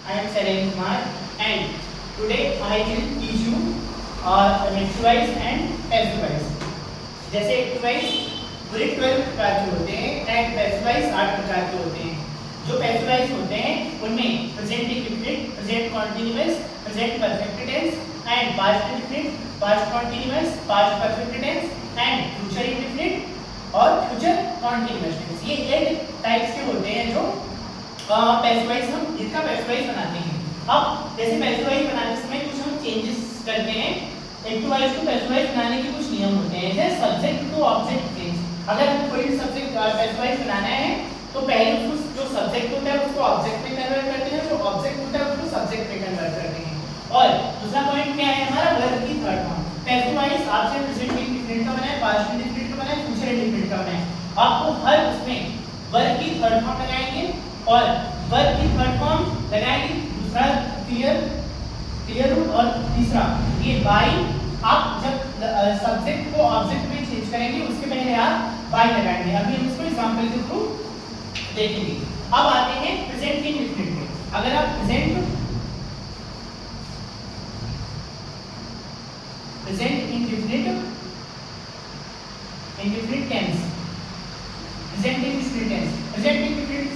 I am Saren Kumar and today I will teach you active-wise and passive-wise. जैसे active-wise पूरे 12 प्रकार के होते हैं and passive-wise 8 प्रकार के होते हैं. जो passive-wise होते हैं उनमें present indefinite, present continuous, present perfect tense and past indefinite, past continuous, past perfect tense and future indefinite और future continuous tense. ये 8 टाइप्स के होते हैं जो पैसिवाइज हम इसका पैसिवाइज बनाते हैं. अब जैसे पैसिवाइज बनाते समय कुछ हम चेंजेस करते हैं. एक्टिवाइज को पैसिवाइज बनाने के कुछ नियम होते हैं. जैसे सब्जेक्ट टू ऑब्जेक्ट चेंज. अगर हमें कोई भी सब्जेक्ट पैसिवाइज बनाना है तो पहले उसको जो सब्जेक्ट होता है उसको ऑब्जेक्ट में कन्वर्ट करते हैं, जो ऑब्जेक्ट होता है उसको सब्जेक्ट में कन्वर्ट करते हैं. और दूसरा पॉइंट क्या है हमारा वर्ब की थर्ड फॉर्म. पैसिवाइज आपसे प्रेजेंट इंडेफिनिट का बना है, पास्ट इंडेफिनिट का बना है, फ्यूचर इंडेफिनिट का बना है. आपको हर उसमें वर्ब की थर्ड फॉर्म लगाएंगे और वर्ब की थर्ड फॉर्म लगाएंगे. दूसरा क्लियर रूट और तीसरा ये बाय. आप जब सब्जेक्ट को ऑब्जेक्ट में चेंज करेंगे उसके पहले आप बाय लगाएंगे. अभी हम इसको एग्जांपल के थ्रू देखेंगे. अब आते हैं प्रेजेंट इंडेफिनिट में. अगर आप present indefinite tense, present indefinite tense, present indefinite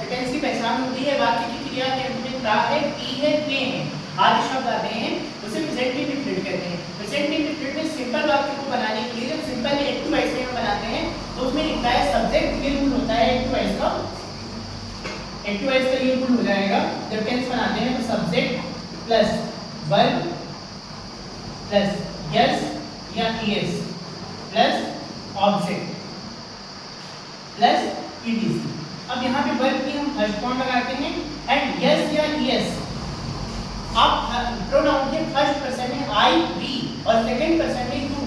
tense की पहचान होती है वाक्य की क्रिया के अंत में ता है, ई है, के है आदि शब्द आते हैं उसे प्रेजेंट इंडेफिनिट कहते हैं. प्रेजेंट इंडेफिनिट में सिंपल वाक्य को बनाने के लिए जब सिंपल एक्टिव-वाइज में हम बनाते हैं तो उसमें लिखता है सब्जेक्ट ये रूल होता है एक्टिव-वाइज का. एक्टिव-वाइज का ये रूल हो जाएगा जब टेंस बनाते हैं तो subject plus verb plus S या ES plus object plus ETC. अब यहाँ पे वर्ब की हम फर्स्ट फॉर्म लगाते हैं एंड यस या यस. आप प्रोनाउन के फर्स्ट पर्सन में आई वी और सेकंड पर्सन में यू,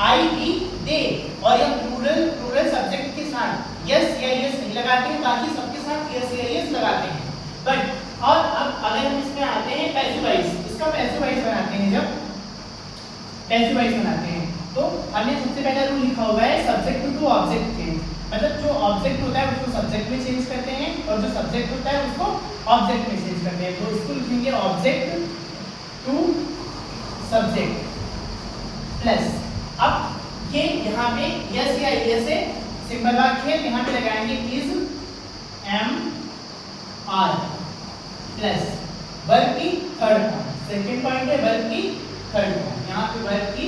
आई वी दे और या प्लूरल सब्जेक्ट के साथ यस या यस नहीं लगाते हैं, बाकी सबके साथ यस या यस लगाते हैं. बट और अब अगर हम इसमें आते हैं पैसिवाइज. इसका पैसिवाइज बनाते हैं. जब पैसिवाइज बनाते हैं तो हमने सबसे पहला रूल लिखा हुआ है सब्जेक्ट टू ऑब्जेक्ट चेंज. मतलब जो ऑब्जेक्ट होता है उसको सब्जेक्ट में चेंज करते हैं और जो सब्जेक्ट होता है उसको ऑब्जेक्ट में चेंज करते हैं. तो इसको लिखेंगे ऑब्जेक्ट टू सब्जेक्ट प्लस. अब ये यहाँ पे यस या यस से सिंपल वाक्य है, यहाँ पे लगाएंगे is am are plus verb की थर्ड फॉर्म. सेकंड पॉइंट है वर्ब की थर्ड फॉर्म. यहाँ पे वर्ब की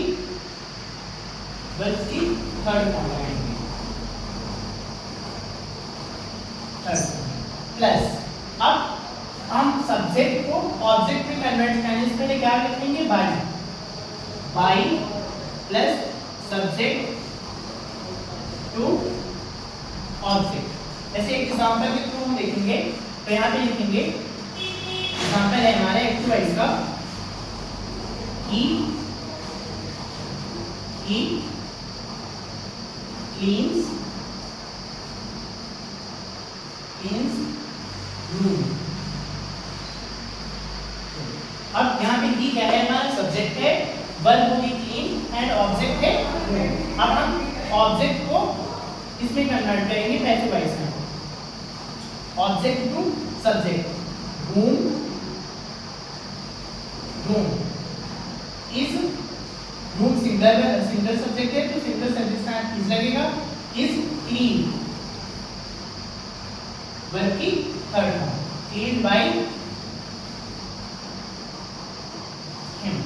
थर्ड फॉर्म लगाएंगे प्लस. अब हम सब्जेक्ट को ऑब्जेक्ट में कन्वर्ट करने से पहले क्या लिखेंगे by plus subject to object. ऐसे एक एग्जांपल के थ्रू हम देखेंगे. तो यहाँ पे लिखेंगे एग्जांपल है हमारा एक्टिव-वाइज का ही क्लीन्स रूम. अब यहाँ पे ही क्या है हमारा सब्जेक्ट है, वर्ब होगी क्लीन एंड ऑब्जेक्ट है रूम. अब हम ऑब्जेक्ट को इसमें कन्वर्ट करेंगे पैसिवाइज में. Object to subject room is room single subject है तो सिंगल सब्जेक्ट का इज लगेगा. इज क्लीन वर्ब की third form clean by him.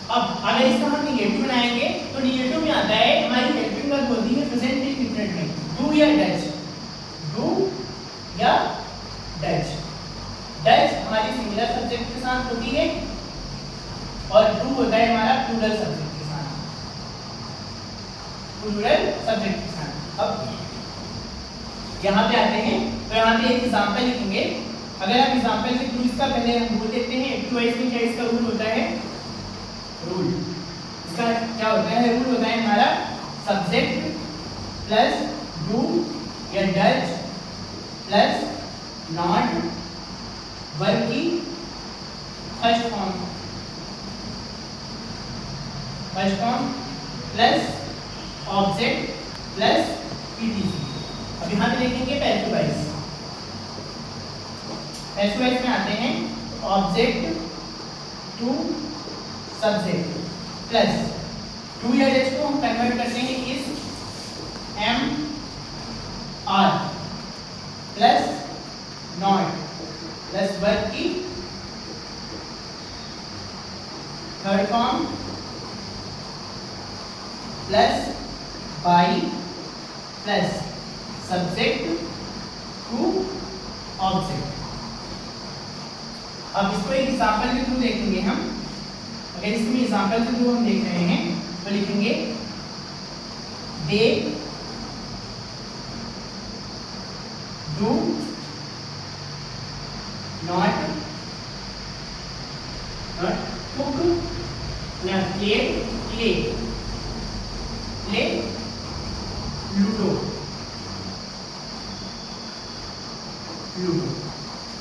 अब अगर इसका हम निगेटिव बनाएंगे तो निगेटिव में आता है हमारी हेल्पिंग वर्ब होती है प्रेजेंट इंडेफिनिट में डू या डच. डच हमारी सिंगुलर सब्जेक्ट के साथ होती है और डू होता है हमारा प्लूरल सब्जेक्ट के साथ. अब यहाँ पे आते हैं तो यहाँ पे एक एग्जांपल लिखेंगे. अगर आप एग्जांपल के थ्रू इसका पहले हम रूल देखते हैं. एक्टिव-वाइज में क्या इसका रूल होता है. रूल इसका क्या होता है. रूल होता है हमारा सब्जेक्ट प्लस डू या डच प्लस नॉट वर्ब की first form plus object plus PTC. अब यहाँ पे लिखेंगे पैसिवाइज. पैसिवाइज वाइज में आते हैं, object to subject plus to या एच को हम कन्वर्ट करते हैं is am are plus not plus verb की third form plus by plus subject to object. अब इसको एक एग्जांपल के थ्रू देखेंगे हम। अगर इसमें एग्जांपल के थ्रू हम देख रहे हैं तो लिखेंगे they do not cook play ludo.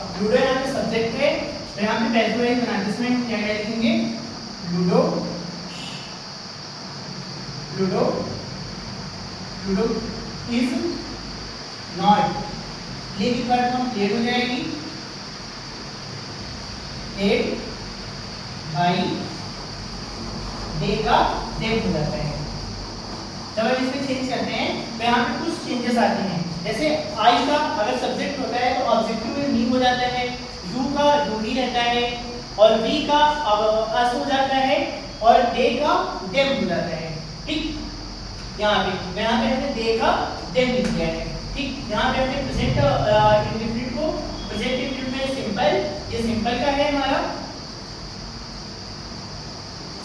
अब लूडो यहाँ पे सब्जेक्ट है तो यहाँ पे पैसिव वॉइस बनाते इसमें क्या क्या लिखेंगे, ludo ludo ludo is not, play की वर्ड फॉर्म प्लेड हो जाएगी, प्लेड बाई डे का डेट हो जाता है। जब हम इसमें चेंज करते हैं तो यहाँ पे कुछ चेंजेस आते हैं। जैसे आई का अगर सब्जेक्ट होता है तो ऑब्जेक्टिव में नी हो जाता है, यू का डू ही रहता है, और वी का अस हो जाता है, और डे का डेम हो जाता है। ठीक, यहाँ पे हमने डे का डेम लिख दिया है। ठीक, यहाँ पे हमने प्रेजेंट इंडेफिनिट को प्रेजेंट इंडेफिनिट में सिंपल, ये सिंपल का है हमारा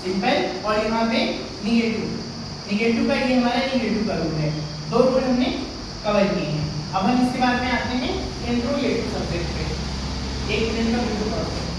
सिंपल, और यहाँ पे निगेटिव का ये हमारा निगेटिव का रूल है। दो रूल हमने कवर किए हैं। अब हम इसके बाद में आते हैं इंट्रोगेटिव सब्जेक्ट पे। एक मिनट का वीडियो पढ़ते हैं।